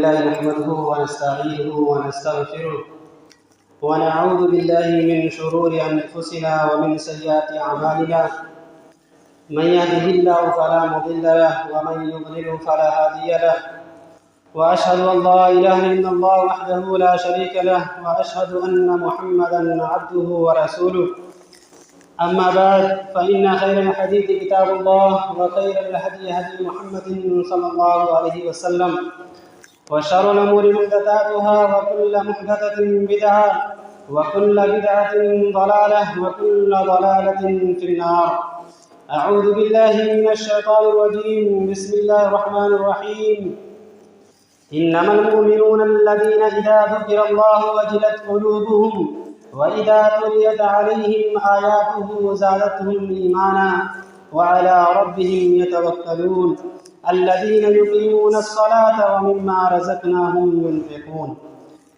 नहमदुहु व नस्तईनुहु व नस्तगफिरुह व नऊज़ु बिल्लाहि मिन शुरूरि अनफुसिना व मिन सय्यिआति अमालिना मन यहदिहिल्लाहु फला मुदिल्ल लहु व मन युद्लिल फला हादिय लहु व अशहदु अन ला इलाहा इल्लल्लाह वहदहु ला शरीका लहु व अशहदु अन्न मुहम्मदन अब्दुहु व रसूलुहु अम्मा बाद फ़इन्न खैरल हदीथि किताबुल्लाह व खैरल हदी हदी मुहम्मदिन सल्लल्लाहु अलैहि वसल्लम व शर्रल उमूरि मुहदसातुहा व कुल्लु मुहदसतिन बिदअह व कुल्लु बिदअतिन ज़लालह व कुल्लु ज़लालतिन फिन्नार। अऊज़ु बिल्लाहि मिनश शैतानिर रजीम। बिस्मिल्लाहिर रहमानिर रहीम। इन्नमल मुमिनूना अल्लज़ीना इज़ा ज़ुकिरल्लाहु वजिलत क़ुलूबुहुम व इज़ा तुलियत अलैहिम आयातुहु ज़ादतहुम ईमाना व अला रब्बिहिम यतवक्कलून अल्लज़ीना युक़ीमूनस सलाता व मिम्मा रज़क़नाहुम युनफ़िक़ून।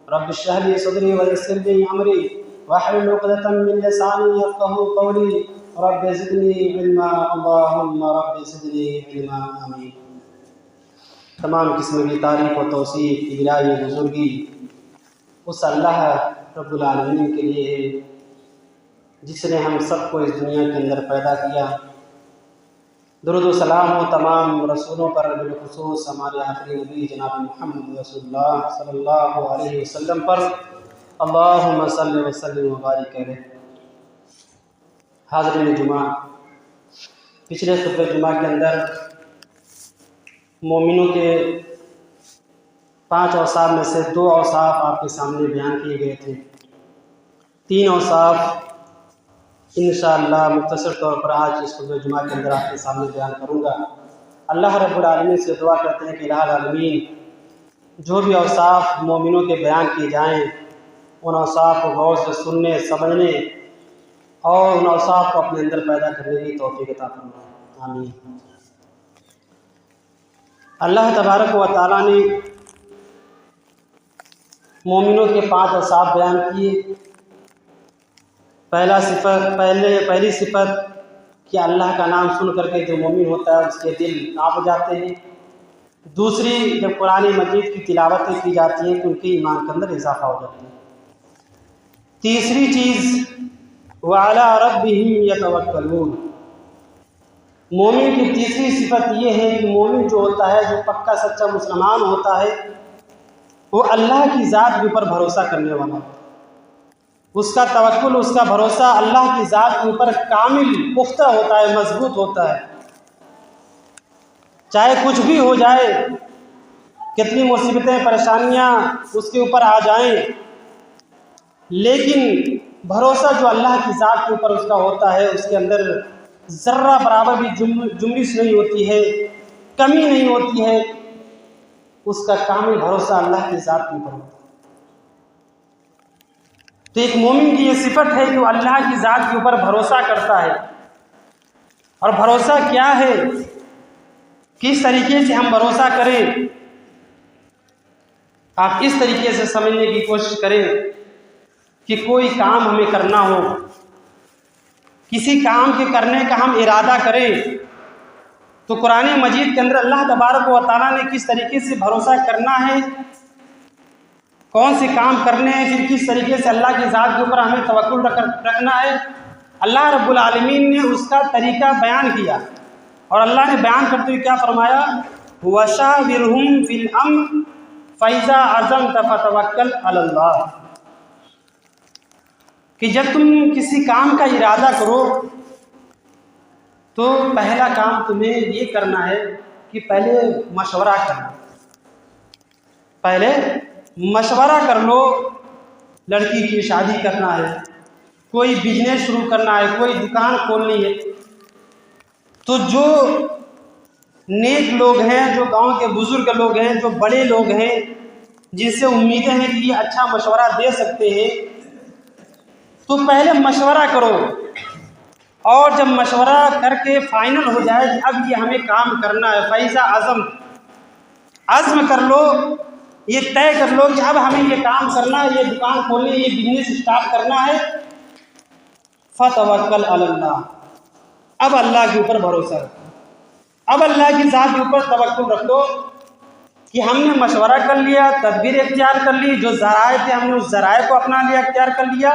रब्बि इश्रह ली सदरी व यस्सिर ली अमरी वहलुल उक़दतम मिन लिसानी यफ़क़हू क़ौली रब्बि ज़िदनी इल्मा अल्लाहुम्मा रब्बि ज़िदनी इल्मा आमीन। तमाम किस्म की तारीफ़ और तौसीफ़ इलाही बुज़ुर्गी उस अल्लाह रब्बुल आलमीन के लिए है जिसने हम सबको इस दुनिया के अंदर पैदा किया। दुरूद व सलाम हो तमाम रसूलों पर, बिलखुसूस हमारे आखिरी नबी जनाब मुहम्मद रसूलुल्लाह सल्लल्लाहु अलैहि वसल्लम पर अल्लाहुम्मा सल्लि व सल्लिम व बारिक अलैहि। हाज़रीन जुमा, पिछले खुतबे जुमा के अंदर मोमिनों के 5 औसाफ में से 2 औसाफ आपके सामने बयान किए गए थे। 3 औसाफ इंशाअल्लाह मुख्तसर तौर पर आज इस खुतबे जुमा के अंदर आपके सामने बयान करूँगा। अल्लाह रब्बुल आलमीन से दुआ करते हैं कि इलाहुल आलमीन जो भी औसाफ मोमिनों के बयान किए जाएँ उन औसाफ को गौर से सुनने, समझने और उन औसाफ को अपने अंदर पैदा करने की तौफीक अता फरमाए, आमीन। अल्लाह तबारक व तआला ने मोमिनों के 5 औसाफ बयान किए। पहली सिफत कि अल्लाह का नाम सुन करके जो मोमिन होता है उसके दिल काँप जाते हैं। दूसरी, जब कुरान मजीद की तिलावतें की जाती हैं तो उनके ईमान के अंदर इजाफा हो जाता है। तीसरी चीज़, व अला रब्बिहिम यतवक्कलून। मोमिन की तीसरी सिफत ये है कि मोमिन जो होता है, जो पक्का सच्चा मुसलमान होता है, वो अल्लाह की ज़ात के ऊपर भरोसा करने वाला होता है। उसका तवक्कुल, उसका भरोसा अल्लाह की ज़ात के ऊपर कामिल पुख्ता होता है, मजबूत होता है। चाहे कुछ भी हो जाए, कितनी मुसीबतें परेशानियां उसके ऊपर आ जाएं, लेकिन भरोसा जो अल्लाह की ज़ात के ऊपर उसका होता है, उसके अंदर ज़र्रा बराबर भी जुम्बिश नहीं होती है, कमी नहीं होती है। उसका कामिल भरोसा अल्लाह की ज़ात के ऊपर होता है। तो एक मोमिन की ये सिफत है कि वो अल्लाह की ज़ात के ऊपर भरोसा करता है। और भरोसा क्या है, किस तरीके से हम भरोसा करें, आप इस तरीके से समझने की कोशिश करें कि कोई काम हमें करना हो, किसी काम के करने का हम इरादा करें तो कुरान मजीद के अंदर अल्लाह तबारक व तआला ने किस तरीके से भरोसा करना है, कौन से काम करने हैं, फिर किस तरीके से अल्लाह की ज़ात के ऊपर हमें तवक्कुल रखना है, अल्लाह रब्बुल आलमीन ने उसका तरीका बयान किया। और अल्लाह ने बयान करते हुए क्या फरमाया, वशाविरहुम फिल अम्र फ़इज़ा अज़म्त फ़तवक्कल अलल्लाह, कि जब तुम किसी काम का इरादा करो तो पहला काम तुम्हें ये करना है कि पहले मशवरा करना, पहले मशवरा कर लो। लड़की की शादी करना है, कोई बिजनेस शुरू करना है, कोई दुकान खोलनी है, तो जो नेक लोग हैं, जो गांव के बुजुर्ग लोग हैं, जो बड़े लोग हैं, जिनसे उम्मीदें हैं कि ये अच्छा मशवरा दे सकते हैं, तो पहले मशवरा करो। और जब मशवरा करके फाइनल हो जाए कि अब ये हमें काम करना है, फ़इज़ा अज़्म कर लो, ये तय कर लो कि अब हमें ये काम करना है, ये दुकान खोलनी है, ये बिजनेस स्टार्ट करना है, फ़तवक्कल अलल्लाह, अब अल्लाह के ऊपर भरोसा रखो, अब अल्लाह की ज़ात के ऊपर तवक्कुल रखो। कि हमने मशवरा कर लिया, तदबीर इख्तियार कर ली, जो ज़राए थे हमने उस ज़राए को अपना लिया, इख्तियार कर लिया।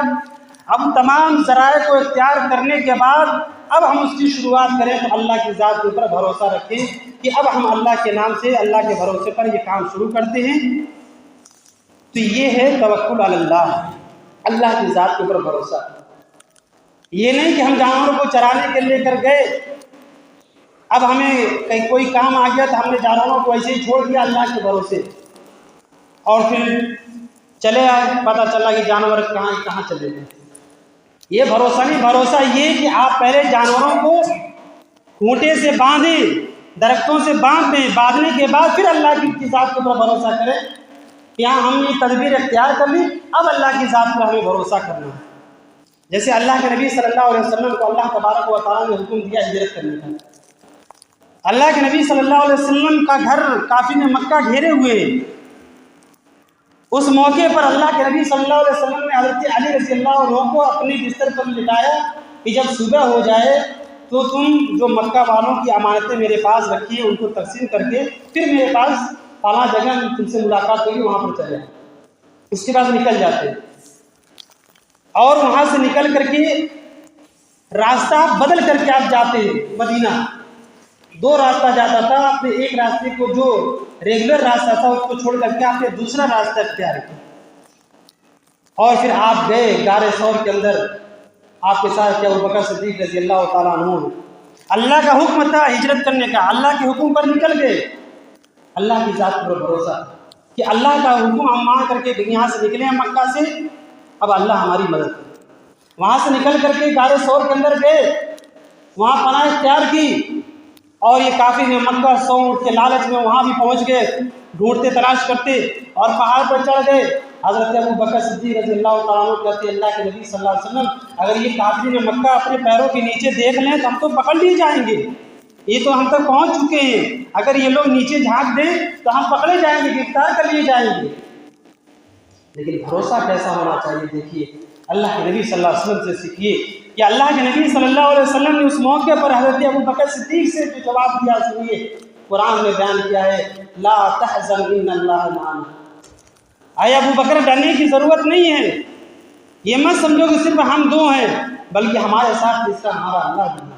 अब तमाम ज़राए को इख्तियार करने के बाद अब हम उसकी शुरुआत करें तो अल्लाह की ज़ात के ऊपर भरोसा रखें कि अब हम अल्लाह के नाम से, अल्लाह के भरोसे पर ये काम शुरू करते हैं। तो ये है तवक्कुल अलल्लाह, अल्लाह की ज़ात के ऊपर भरोसा। ये नहीं कि हम जानवरों को चराने के लिए कर गए, अब हमें कहीं कोई काम आ गया तो हमने जानवरों को ऐसे ही छोड़ दिया अल्लाह के भरोसे और फिर चले आए, पता चला कि जानवर कहाँ कहाँ चले गए। ये भरोसा नहीं, भरोसा ये कि आप पहले जानवरों को खूंटे से बांधें, दरख्तों से बांध दें, बांधने के बाद फिर अल्लाह की ज़ात के ऊपर भरोसा करें। यहाँ हमने तदबीर इख्तियार कर ली, अब अल्लाह की ज़ात पर हमें भरोसा करना है। जैसे अल्लाह के नबी सल्लल्लाहु अलैहि वसल्लम को अल्लाह तबारक व तआला ने हुक्म दिया हिजरत करने का। अल्लाह के नबी सल्लल्लाहु अलैहि वसल्लम का घर काफिर ने मक्का घेरे हुए हैं। उस मौके पर अल्लाह के नबी सल्लल्लाहु अलैहि वसल्लम ने हज़रत अली रज़ियल्लाहु अन्हु को अपने बिस्तर पर लिटाया कि जब सुबह हो जाए तो तुम जो मक्का वालों की अमानतें मेरे पास रखी है उनको तकसीम करके फिर मेरे पास फलां जगह तुमसे मुलाकात होगी, वहाँ पर चले। उसके बाद निकल जाते और वहाँ से निकल करके रास्ता बदल करके आप जाते हैं मदीना। दो रास्ता जाता था, आपने एक रास्ते को जो रेगुलर रास्ता था उसको छोड़ करके आपने दूसरा रास्ता इख्तियार किया और फिर आप गए गारे सौर के अंदर। आपके साथ क्या अबू बकर सिद्दीक़ रज़ियल्लाहु ताला अन्हु, अल्लाह का हुक्म था हिजरत करने का, अल्लाह के हुक्म पर निकल गए। अल्लाह की ज़ात पर भरोसा कि अल्लाह का हुक्म हम मान करके यहाँ से निकले हैं मक्का से, अब अल्लाह हमारी मदद करे। वहाँ से निकल करके गारे सौर के अंदर गए, वहाँ पनाह इख्तियार की और ये काफिर ने मक्का सौर के लालच में वहाँ भी पहुँच गए, ढूंढते तलाश करते और पहाड़ पर चढ़ गए। हज़रत अबू बकर सिद्दीक़ रज़ियल्लाहु ताला अन्हु कहते अल्लाह के नबी सल्लल्लाहु अलैहि वसल्लम, अगर ये काफिर ने मक्का अपने पैरों के नीचे देख लें तो हम तो पकड़ लिए जाएंगे, ये तो हम तक पहुँच चुके हैं, अगर ये लोग नीचे झांक दें तो हम पकड़े जाएंगे, गिरफ्तार कर लिए जाएंगे। लेकिन भरोसा कैसा होना चाहिए, देखिए अल्लाह के नबी सल्लल्लाहु अलैहि वसल्लम से सीखिए कि अल्लाह के नबी सल्लल्लाहु अलैहि वसल्लम ने उस मौके पर हज़रत अबू बकर सिद्दीक़ से जो जवाब दिया, सुनिए कुरान में बयान किया है, ला तहज़न इन्नल्लाह माना। आए अबू बकर, डरने की ज़रूरत नहीं है, ये मत समझो कि सिर्फ हम दो हैं, बल्कि हमारे साथ इसका हमारा अल्लाह भी है।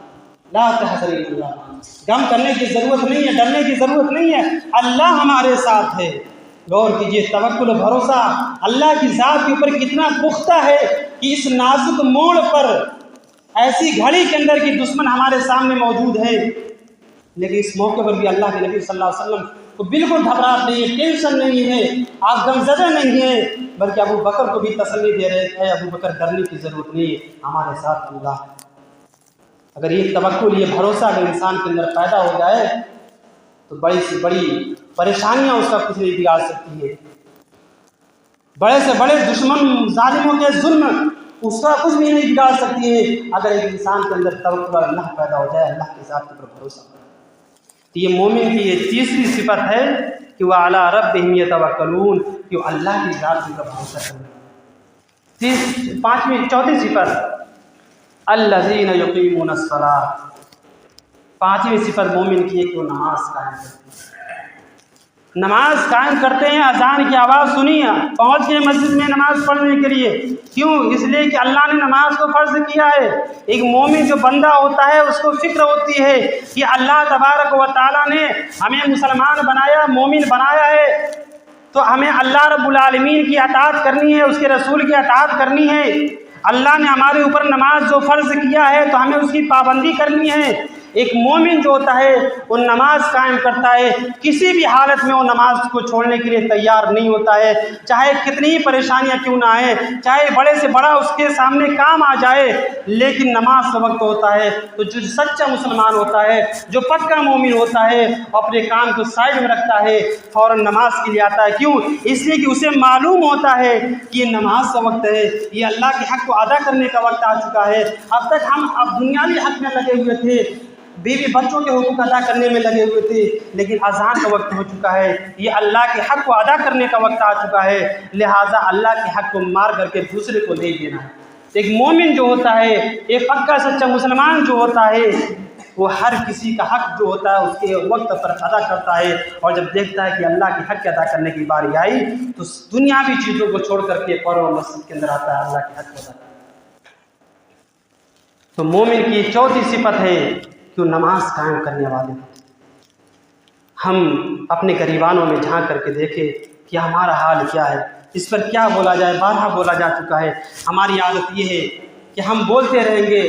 ला तहज़न इन्नल्लाह माना, गम करने की ज़रूरत नहीं है, डरने की ज़रूरत नहीं है, अल्लाह हमारे साथ है। गौर कीजिए, तवक्कुल भरोसा अल्लाह की ज़ात के ऊपर कितना पुख्ता है कि इस नाजुक मोड़ पर ऐसी घड़ी के अंदर की दुश्मन हमारे सामने मौजूद है, लेकिन इस मौके पर भी अल्लाह के नबी सल्लल्लाहु अलैहि वसल्लम को बिल्कुल घबराहट नहीं है, टेंशन नहीं है, आप गमज़दा नहीं है, बल्कि अबू बकर को भी तसल्ली दे रहे थे, अबू बकर डरने की ज़रूरत नहीं है, हमारे साथ अल्लाह। अगर ये तवक्कुल, ये भरोसा अगर इंसान के अंदर पैदा हो जाए तो बड़ी से बड़ी परेशानियां उसका कुछ नहीं बिगाड़ सकती है। बड़े से बड़े दुश्मन जालिमों के जुल्म उसका कुछ भी नहीं बिगाड़ सकती है, अगर एक इंसान के अंदर तवक्कुल अल्लाह पैदा हो जाए, अल्लाह के ज़ात पर भरोसा। तो ये मोमिन की ये तीसरी सिफत है कि वह अला रब्बिहिम यतवक्कलून, कि वो अल्लाह की ज़ात पर भरोसा करें। चौथी सिफत अल्लज़ीना युक़ीमूनस्सलाह, पांचवी सिफत मोमिन की है कि वो नमाज कायम करते हैं। नमाज कायम करते हैं, अजान की आवाज़ सुनी, पहुँच गए मस्जिद में नमाज पढ़ने के लिए। क्यों? इसलिए कि अल्लाह ने नमाज को फ़र्ज किया है। एक मोमिन जो बंदा होता है उसको फिक्र होती है कि अल्लाह तबारक व तआला ने हमें मुसलमान बनाया, मोमिन बनाया है, तो हमें अल्लाह रब्बुल आलमीन की अताअत करनी है, उसके रसूल की अताअत करनी है। अल्लाह ने हमारे ऊपर नमाज जो फ़र्ज किया है तो हमें उसकी पाबंदी करनी है। एक मोमिन जो होता है वो नमाज कायम करता है, किसी भी हालत में वो नमाज को छोड़ने के लिए तैयार नहीं होता है, चाहे कितनी ही परेशानियां क्यों ना आए, चाहे बड़े से बड़ा उसके सामने काम आ जाए, लेकिन नमाज का वक्त होता है तो जो सच्चा मुसलमान होता है, जो पक्का मोमिन होता है, अपने काम को साइड में रखता है, फ़ौरन नमाज के लिए आता है। क्यों? इसलिए कि उसे मालूम होता है कि ये नमाज का वक्त है, ये अल्लाह के हक़ को अदा करने का वक्त आ चुका है। अब तक हम दुनियावी हक़ में लगे हुए थे, बीवी बच्चों के हुकूक अदा करने में लगे हुए थे, लेकिन अज़ान का वक्त हो चुका है, ये अल्लाह के हक़ को अदा करने का वक्त आ चुका है, लिहाजा अल्लाह के हक़ को मार करके दूसरे को दे देना है। एक मोमिन जो होता है, एक पक्का सच्चा मुसलमान जो होता है, वो हर किसी का हक जो होता है उसके वक्त पर अदा करता है, और जब देखता है कि अल्लाह के हक अदा करने की बारी आई तो दुनियावी चीज़ों को छोड़ करके फौरन मस्जिद के अंदर आता है अल्लाह के हक अदा। तो मोमिन की चौथी सिफत है कि वो नमाज कायम करने वाले होते। हम अपने गरीबानों में झांक करके देखें कि हमारा हाल क्या है। इस पर क्या बोला जाए, बारहा बोला जा चुका है। हमारी आदत ये है कि हम बोलते रहेंगे,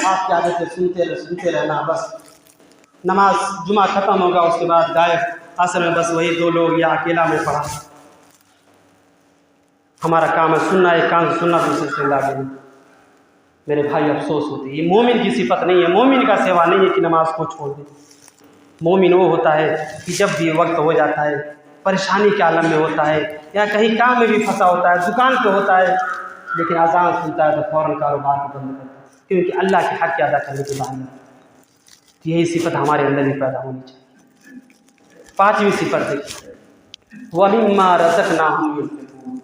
आपकी आदत है सुनते रहना। बस नमाज जुमा ख़त्म होगा उसके बाद गायब, असल में बस वही 2 लोग या अकेला में पढ़ा। हमारा काम है सुनना, एक कान से सुनना, दूसरे से लागे। मेरे भाई अफसोस होती है, ये मोमिन की सिफत नहीं है। मोमिन का सेवा नहीं है कि नमाज को छोड़ दे। मोमिन वो होता है कि जब भी वक्त हो जाता है, परेशानी के आलम में होता है या कहीं काम में भी फंसा होता है, दुकान पे होता है, लेकिन अज़ान सुनता है तो फ़ौरन कारोबार को बंद करता है, क्योंकि अल्लाह के हक़ अदा करने के बाद यही सिफत हमारे अंदर भी पैदा होनी चाहिए। 5वीं सिफत देखिए, वमिम्मा रज़क़नाहुम युनफ़िक़ून।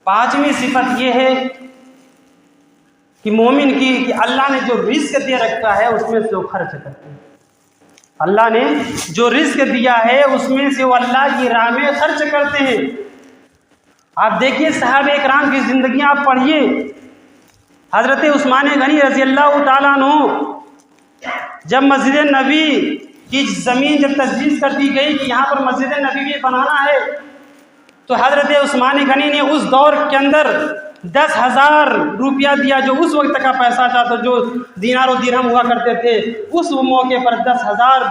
5वीं सिफत ये है कि मोमिन की कि अल्लाह ने जो रिज़्क़ दे रखा है उसमें से वो खर्च करते हैं। अल्लाह ने जो रिज़्क़ दिया है उसमें से वो अल्लाह की राह में खर्च करते हैं। आप देखिए सहाबा इकराम की ज़िंदगी आप पढ़िए। हज़रत उस्मान गनी रज़ी अल्लाह ताला अन्हु जब मस्जिद नबी की ज़मीन जब तजवीज़ कर दी गई कि यहाँ पर मस्जिद नबी भी बनाना है, तो हज़रत उस्मान गनी ने उस दौर के अंदर 10,000 रुपया दिया, जो उस वक्त का पैसा था, तो जो दीनार और दिरहम हुआ करते थे, उस मौके पर 10,000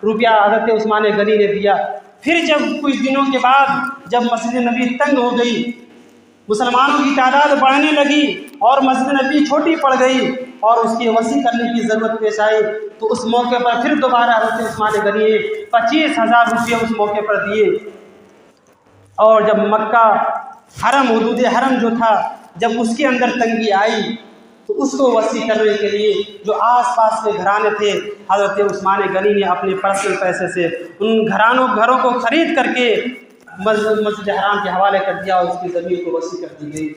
रुपया हज़रत उस्मान गनी ने दिया। फिर जब कुछ दिनों के बाद जब मस्जिद नबी तंग हो गई, मुसलमानों की तादाद बढ़ने लगी और मस्जिद नबी छोटी पड़ गई और उसकी वसी करने की ज़रूरत पेश आई, तो उस मौके पर फिर दोबारा हज़रत उस्मान गनी ने 25,000 रुपये उस मौके पर दिए। और जब मक्का हरम, हुदूद हरम जो था, जब उसके अंदर तंगी आई तो उसको वसी करने के लिए जो आसपास के घराने थे, हज़रत उस्मान गनी ने अपने पर्सनल पैसे से उन घरों को ख़रीद करके मस्जिद हराम के हवाले कर दिया और उसकी ज़मीन को वसी कर दी गई।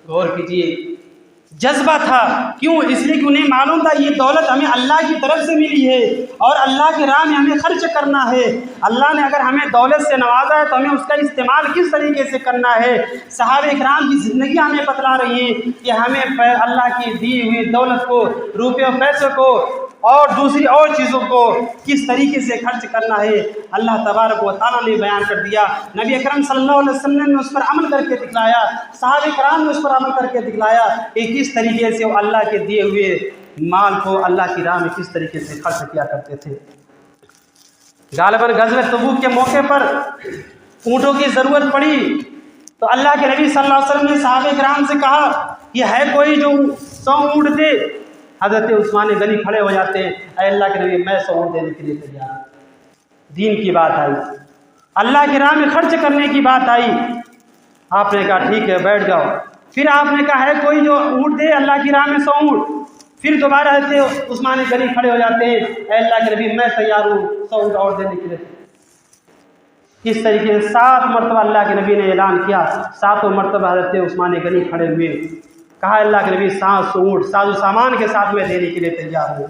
गौर कीजिए, जज्बा था। क्यों? इसलिए कि उन्हें मालूम था ये दौलत हमें अल्लाह की तरफ से मिली है और अल्लाह की राह में हमें खर्च करना है। अल्लाह ने अगर हमें दौलत से नवाजा है तो हमें उसका इस्तेमाल किस तरीके से करना है। सहाबा इकराम की ज़िंदगी हमें बतला रही है कि हमें अल्लाह की दी हुई दौलत को, रुपये पैसे को और दूसरी और चीज़ों को किस तरीके से खर्च करना है, अल्लाह तबारक व तआला ने बयान कर दिया। नबी अकरम सल्लल्लाहु अलैहि वसल्लम ने उस पर अमल करके दिखलाया, सहाबा किराम ने उस पर अमल करके दिखलाया कि किस तरीके से वो अल्लाह के दिए हुए माल को अल्लाह की राह में किस तरीके से खर्च किया करते थे। गालिबन ग़ज़वे तबूक के मौके पर ऊँटों की ज़रूरत पड़ी तो अल्लाह के नबी सल्लल्लाहु अलैहि वसल्लम ने सहाबा किराम से कहा, ये है कोई जो 100 ऊँट दे? हज़रत उस्मान गनी खड़े हो जाते हैं, ऐ अल्लाह के नबी मैं 100 ऊँट देने के लिए तैयार। दीन की बात आई, अल्लाह की राह में खर्च करने की बात आई, आपने कहा ठीक है बैठ जाओ। फिर आपने कहा है कोई जो ऊँट दे अल्लाह की राह में 100 ऊँट? फिर दोबारा हज़रत उस्मान गनी खड़े हो जाते हैं, ऐ अल्लाह के नबी मैं तैयार हूँ 100 ऊँट और देने के लिए। इस तरीके से 7 मरतबा अल्लाह के नबी ने ऐलान किया। 7 मरतबा हज़रत उस्मान गनी खड़े हुए, कहा अल्लाह के नबी 700 ऊँट साजो सामान के साथ में देने के लिए तैयार हूँ।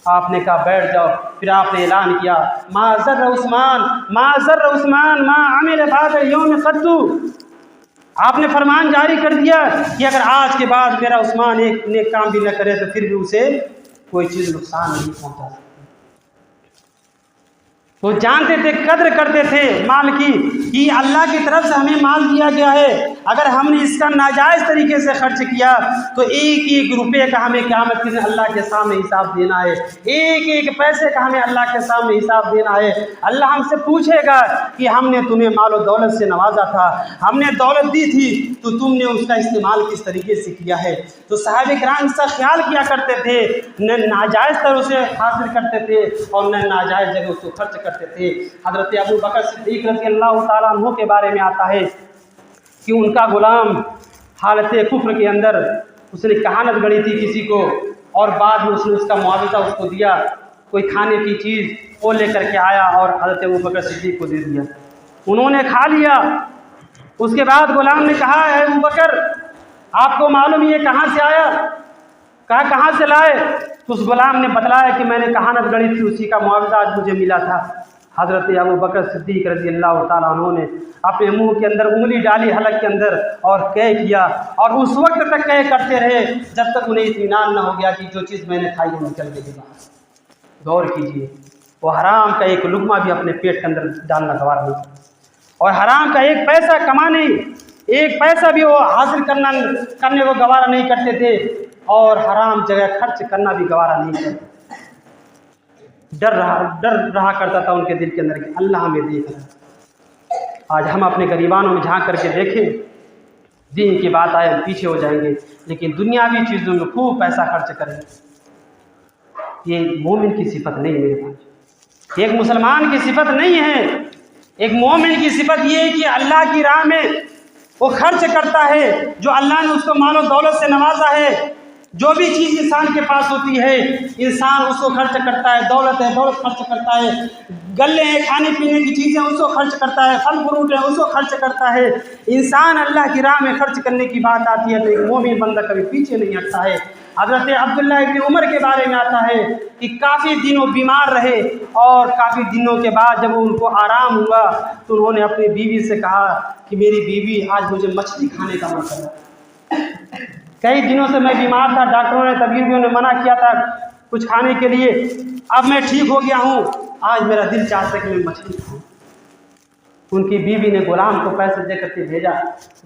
आपने कहा बैठ जाओ। फिर आपने ऐलान किया माज़र उस्मान मा अमिल बाद यौम क़द्दू। आपने फरमान जारी कर दिया कि अगर आज के बाद मेरा उस्मान एक नेक काम भी न करे तो फिर भी उसे कोई चीज़ नुकसान नहीं पहुँचा सकती। वो जानते थे, कद्र करते थे माल की कि अल्लाह की तरफ से हमें माल दिया गया है, अगर हमने इसका नाजायज़ तरीके से खर्च किया तो एक एक रुपये का हमें क़यामत के दिन अल्लाह के सामने हिसाब देना है, एक एक पैसे का हमें अल्लाह के सामने हिसाब देना है। अल्लाह हमसे पूछेगा कि हमने तुम्हें माल और दौलत से नवाजा था, हमने दौलत दी थी तो तुमने उसका इस्तेमाल किस तरीके से किया है। तो साहब किराम इसका ख्याल किया करते थे, न नाजायज़ तरह से हासिल करते थे और न नाजायज़ जगह उसको खर्च करते थे। हज़रत अबू बकर सिद्दीक़ रज़ी अल्लाह ताला अन्हु के बारे में आता है कि उनका गुलाम हालत कुफ्र के अंदर उसने कहानत गढ़ी थी किसी को और बाद में उसने उसका मुआवजा उसको दिया, कोई खाने की चीज़ वो लेकर के आया और हज़रत अबू बकर सिद्दीक़ को दे दिया, उन्होंने खा लिया। उसके बाद गुलाम ने कहा है अबू बकर आपको मालूम ये कहाँ से आया? कहा कहाँ से लाए? तो उस गुलाम ने बतलाया कि मैंने कहानत गढ़ी थी, उसी का मुआवजा आज मुझे मिला था। हज़रत अबू बकर सिद्दीक़ रज़ी अल्लाह ताला अन्हु ने अपने मुंह के अंदर उंगली डाली हलक के अंदर और कह किया, और उस वक्त तक कह करते रहे जब तक उन्हें इत्मीनान न हो गया कि जो चीज़ मैंने खाई वो निकल गई बाहर। गौर कीजिए, वो हराम का एक लुक़मा भी अपने पेट के अंदर डालना गवार नहीं, और हराम का एक पैसा कमाने, एक पैसा भी वो हासिल करने को गवारा नहीं करते थे, और हराम जगह खर्च करना भी गवारा नहीं करते। डर रहा करता था उनके दिल के अंदर कि अल्लाह हमें देख रहा है। आज हम अपने गरीबानों में झांक करके देखें, दीन की बात आए हम पीछे हो जाएंगे, लेकिन दुनियावी चीज़ों में खूब पैसा खर्च करेंगे। ये मोमिन की सिफत नहीं मेरे भाई, एक मुसलमान की सिफत नहीं है। एक मोमिन की सिफत ये है कि अल्लाह की राह में वो खर्च करता है, जो अल्लाह ने उसको मालो दौलत से नवाजा है। जो भी चीज़ इंसान के पास होती है इंसान उसको खर्च करता है। दौलत है, दौलत खर्च करता है। गल्ले हैं, खाने पीने की चीज़ें, उसको खर्च करता है। फल फ्रूट है, उसको खर्च करता है। इंसान अल्लाह की राह में खर्च करने की बात आती है तो एक मोमिन बंदा कभी पीछे नहीं हटता है। हज़रत अब्दुल्लाह इब्न उमर के बारे में आता है कि काफ़ी दिनों बीमार रहे, और काफ़ी दिनों के बाद जब उनको आराम हुआ तो उन्होंने अपनी बीवी से कहा कि मेरी बीवी, आज मुझे मछली खाने का मन कर रहा है। कई दिनों से मैं बीमार था, डॉक्टरों ने, तबीबियों ने मना किया था कुछ खाने के लिए। अब मैं ठीक हो गया हूँ, आज मेरा दिल चाहता है कि मैं मछली खाऊँ। उनकी बीवी ने गुलाम को पैसे दे करके भेजा,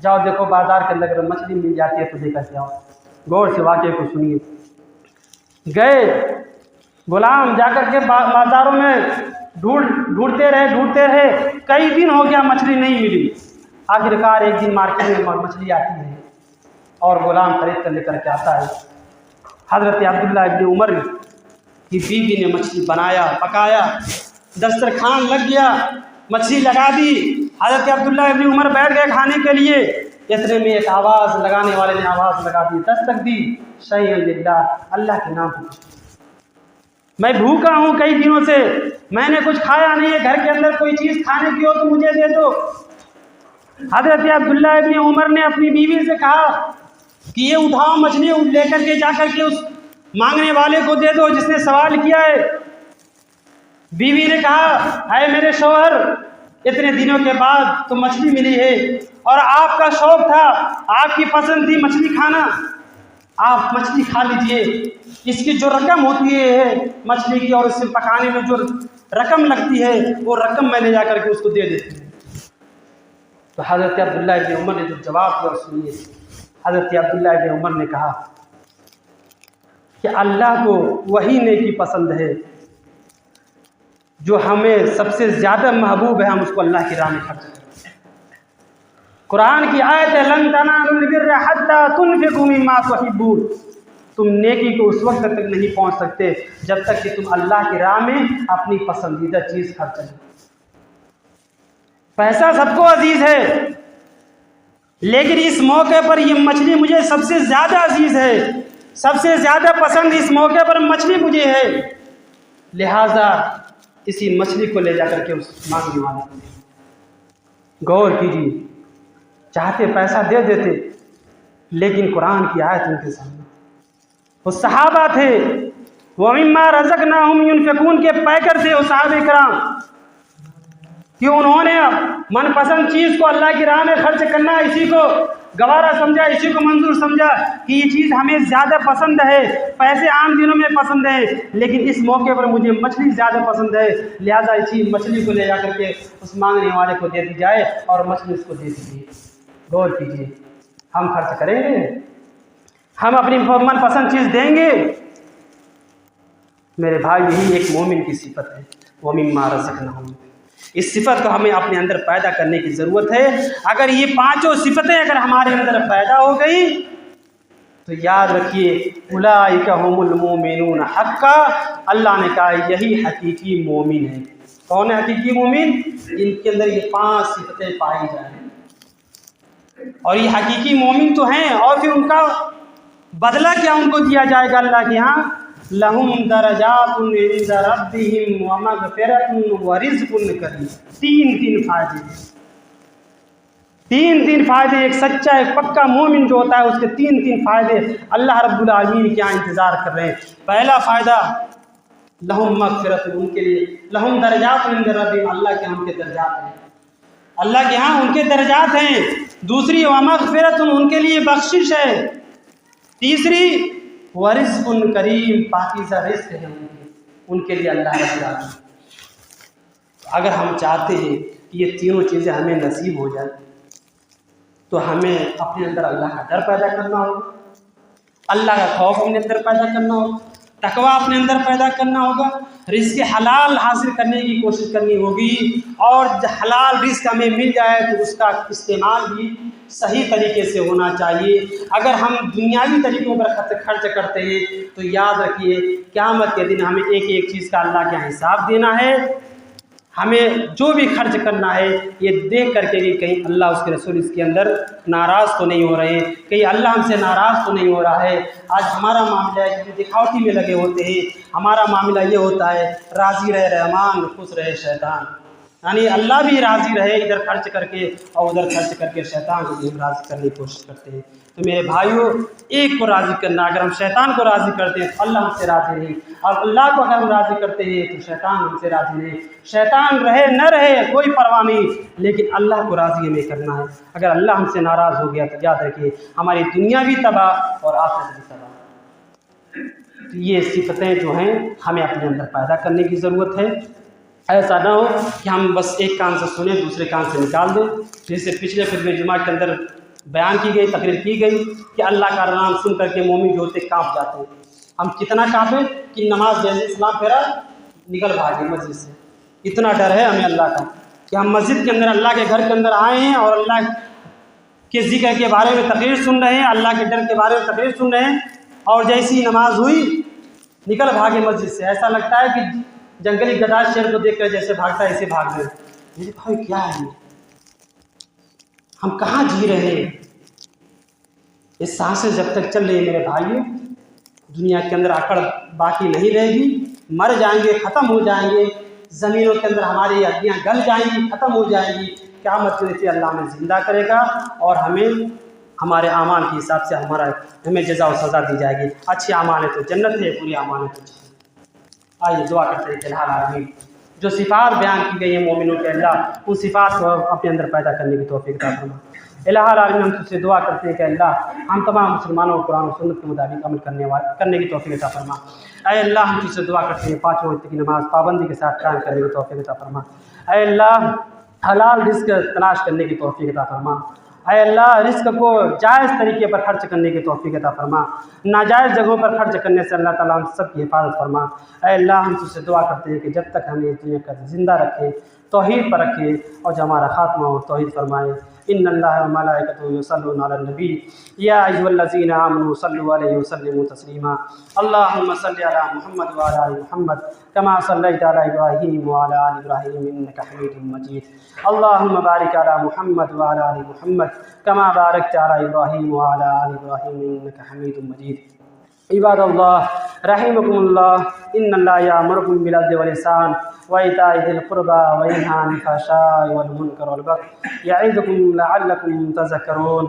जाओ देखो बाजार के अंदर अगर मछली मिल जाती है तो लेकर के आओ। गौर से वाक़े को सुनिए। गए गुलाम, जाकर के बाजारों में ढूंढते रहे। कई दिन हो गया मछली नहीं मिली। आखिरकार एक दिन मार्केट में मछली आती है और गुलाम खरीद कर लेकर के आता है। हज़रत अब्दुल्लाह इब्न उमर की बीवी ने मछली बनाया, पकाया, दस्तरखान लग गया, मछली लगा दी। हज़रत अब्दुल्लाह इब्न उमर बैठ गए खाने के लिए। इतने में एक आवाज़ लगाने वाले ने आवाज़ लगा दी, दस्तक दी, शहीद लिल्लाह, अल्लाह के नाम पर मैं भूखा हूँ कई दिनों से, मैंने कुछ खाया नहीं है, घर के अंदर कोई चीज़ खाने की हो तो मुझे दे दो। हज़रत अब्दुल्लाह इब्न उमर ने अपनी बीवी से कहा कि ये उठाओ मछली, लेकर के जाकर के उस मांगने वाले को दे दो जिसने सवाल किया है। बीवी ने कहा, है मेरे शौहर, इतने दिनों के बाद तो मछली मिली है और आपका शौक था, आपकी पसंद थी मछली खाना, आप मछली खा लीजिए। इसकी जो रकम होती है मछली की और इसे पकाने में जो रकम लगती है वो रकम मैं ले जाकर के उसको दे देती हूँ। तो हज़रत अब्दुल्लाह इब्न उमर ने जो जवाब दिया सुनिए। हज़रत अब्दुल्लाह इब्न उमर ने कहा कि अल्लाह को वही नेकी पसंद है जो हमें सबसे ज़्यादा महबूब है, हम उसको अल्लाह की राह में खर्च करें। कुरान की आयत है, लन तनालुल बिर्रा हत्ता तुनफिकू मिम्मा तुहिब्बून। तुम नेकी को उस वक्त तक नहीं पहुंच सकते जब तक कि तुम अल्लाह की राह में अपनी पसंदीदा चीज़ खर्च करो। पैसा सबको अजीज़ है, लेकिन इस मौके पर ये मछली मुझे सबसे ज़्यादा अजीज़ है, सबसे ज़्यादा पसंद इस मौके पर मछली मुझे है, लिहाजा इसी मछली को ले जाकर के उस मांगने वाले को दे। गौर कीजिए, चाहते पैसा दे देते, लेकिन कुरान की आयत उनके सामने, वो सहाबा थे, वो मिम्मा रज़क़नाहुम युनफ़िक़ून के पैकर थे वो सहाबे किराम, कि उन्होंने मनपसंद चीज़ को अल्लाह की राह में खर्च करना इसी को गवारा समझा, इसी को मंजूर समझा कि ये चीज़ हमें ज़्यादा पसंद है। पैसे आम दिनों में पसंद है, लेकिन इस मौके पर मुझे मछली ज़्यादा पसंद है, लिहाजा इसी मछली को ले जा करके उस मांगने वाले को दे दी जाए और मछली उसको दे दीजिए। गौर कीजिए, हम खर्च करेंगे, हम अपनी मनपसंद चीज़ देंगे। मेरे भाई, यही एक मोमिन की सिफत है, वो मिम्मा रज़क़नाहुम। इस सिफत को हमें अपने अंदर पैदा करने की ज़रूरत है। अगर ये पांचों सिफतें अगर हमारे अंदर पैदा हो गई तो याद रखिए, उलाइका हुमुल मोमिनून हक़्क़ा, अल्लाह ने कहा यही हकीकी मोमिन है। कौन है हकीकी मोमिन? इनके अंदर ये पांच सिफतें पाई जाए, और ये हकीकी मोमिन तो हैं, और फिर उनका बदला क्या उनको दिया जाएगा अल्लाह के यहाँ? लहुम दरजातुन इंदा रब्बिहिम व मग़फ़िरतुन व रिज़्क़ुन करीम। तीन फायदे। तीन फ़ायदे, एक सच्चा एक पक्का मोमिन जो होता है उसके तीन फ़ायदे अल्लाह रब्बुल आलमीन क्या इंतज़ार कर रहे हैं। पहला फ़ायदा लहुम मग़फ़िरत, उनके लिए लहुम दरजात इंद रब्बिहिम, अल्लाह के यहाँ उनके दर्जात हैं, अल्लाह के यहाँ उनके दर्जात हैं। दूसरी व मग़फ़िरत, उनके लिए बख्शिश है। तीसरी व रिज़्क़ुन करीम, पाकीज़ा रिज़्क़ है उनके लिए अल्लाह रब्बुल आलमीन। अगर हम चाहते हैं कि ये तीनों चीज़ें हमें नसीब हो जाए तो हमें अपने अंदर अल्लाह का डर पैदा करना होगा, अल्लाह का खौफ अपने अंदर पैदा करना होगा, तकवा अपने अंदर पैदा करना होगा, रिज़्क़ हलाल हासिल करने की कोशिश करनी होगी, और हलाल रिज़्क़ हमें मिल जाए तो उसका इस्तेमाल भी सही तरीके से होना चाहिए। अगर हम दुनियावी तरीक़ों पर खर्च करते हैं तो याद रखिए क़यामत के दिन हमें एक एक चीज़ का अल्लाह का हिसाब देना है। हमें जो भी खर्च करना है ये देख करके कि कहीं अल्लाह उसके रसूल इसके अंदर नाराज़ तो नहीं हो रहे हैं, कहीं अल्लाह हमसे नाराज़ तो नहीं हो रहा है। आज हमारा मामला है कि दिखावटी में लगे होते हैं, हमारा मामला ये होता है राज़ी रहे रहमान, खुश रहे शैतान, यानी अल्लाह भी राज़ी रहे इधर खर्च करके और उधर खर्च करके शैतान को भी हम राज़ी करने की कोशिश करते हैं। तो मेरे भाइयों, एक को राज़ी करना, अगर हम शैतान को राज़ी करते हैं तो अल्लाह हमसे राज़ी नहीं, और अल्लाह को अगर हम राज़ी करते हैं तो शैतान हमसे राज़ी नहीं। शैतान रहे न रहे कोई परवाह नहीं, लेकिन अल्लाह को राज़ी हमें करना है। अगर अल्लाह हमसे नाराज़ हो गया तो याद रखिए हमारी दुनिया भी तबाह और आखिरत भी तबाह। तो ये सिफतें जो हैं हमें अपने अंदर पैदा करने की ज़रूरत है। ऐसा ना हो कि हम बस एक कान से सुने दूसरे कान से निकाल दें। जैसे पिछले खुतबे जुमा के अंदर बयान की गई, तकरीर की गई कि अल्लाह का नाम सुन करके मोमिन जो होते काँप जाते हैं। हम कितना काँपे कि नमाज जैसे इस्लाम फेरा निकल भागे मस्जिद से, इतना डर है हमें अल्लाह का कि हम मस्जिद के अंदर अल्लाह के घर के अंदर आए हैं और अल्लाह के ज़िक्र के बारे में तकरीर सुन रहे हैं, अल्लाह के डर के बारे में तकरीर सुन रहे हैं, और जैसी ही नमाज हुई निकल भागे मस्जिद से। ऐसा लगता है कि जंगली गधा शेर को देखकर जैसे भागता है ऐसे भाग रहे हैं। मेरे भाई क्या है, हम कहाँ जी रहे हैं? ये सांसें जब तक चल रही है मेरे भाइयों, दुनिया के अंदर आकड़ बाकी नहीं रहेगी, मर जाएंगे, ख़त्म हो जाएंगे, ज़मीनों के अंदर हमारी हड्डियाँ गल जाएंगी, ख़त्म हो जाएंगी। क़यामत के दिन अल्लाह हमें ज़िंदा करेगा और हमें हमारे आमाल के हिसाब से हमें जज़ा और सज़ा दी जाएगी। अच्छे आमाल है तो जन्नत है, बुरे आमाल है तो जहन्नम। आइए दुआ करते हैं कि अल्लाह आमीन जो सिफ़ात बयान की गई है मोमिनों के, अल्लाह उन सिफ़ात को अपने अंदर पैदा करने की तौफ़ीक़ अता फरमा। इलाहा आलमीन हम तुझसे दुआ करते हैं कि अल्लाह हम तमाम मुसलमानों को कुरान और सुन्नत के मुताबिक अमल करने की तौफ़ीक़ अता फरमा। ऐ अल्लाह हम तुझसे दुआ करते हैं 5 वक्त की नमाज़ पाबंदी के साथ कायम करने की तौफ़ीक़ अता फरमा। ऐ अल्लाह हलाल रिज़्क़ तलाश करने की तौफ़ीक़ अता फरमा। ऐ अल्लाह रिज़्क़ को जायज़ तरीके पर खर्च करने की तौफ़ीक़ अता फरमा। नाजायज़ जगहों पर खर्च करने से अल्लाह ताला हम सब की हिफाजत फरमा। ऐ अल्लाह हम तुझसे दुआ करते हैं कि जब तक हमें दुनिया का ज़िंदा रखे, तौहीद पर रखे, और जब हमारा ख़ात्मा हो तौहीद फरमाए। इन्नल्लाह व मलाइकतहु युसल्लूना अलन नबी या अय्युहल्लज़ीना आमनू सल्लु अलैहि व सल्लिमू तस्लीमा। अल्लाहुम्मा सल्लि अला मुहम्मद व अला आलि मुहम्मद कमा सल्लैता अला इब्राहीम व अला आलि इब्राहीम इन्नका हमीदुम मजीद। अल्लाहुम्मा बारिक अला मुहम्मद व अला आलि मुहम्मद कमा बारकता अला इब्राहीम व अला आलि इब्राहीम इन्नका हमीदुम मजीद। इबादल्लाह रहिमकुमुल्लाह इन्नल्लाह यअमुरुकुम बिल अद्ल वल इहसान व इताइ ज़िल क़ुरबा व यनहा अनिल फ़हशाइ वल मुनकर वल बग़य यइज़ुकुम लअल्लकुम तज़क्करून।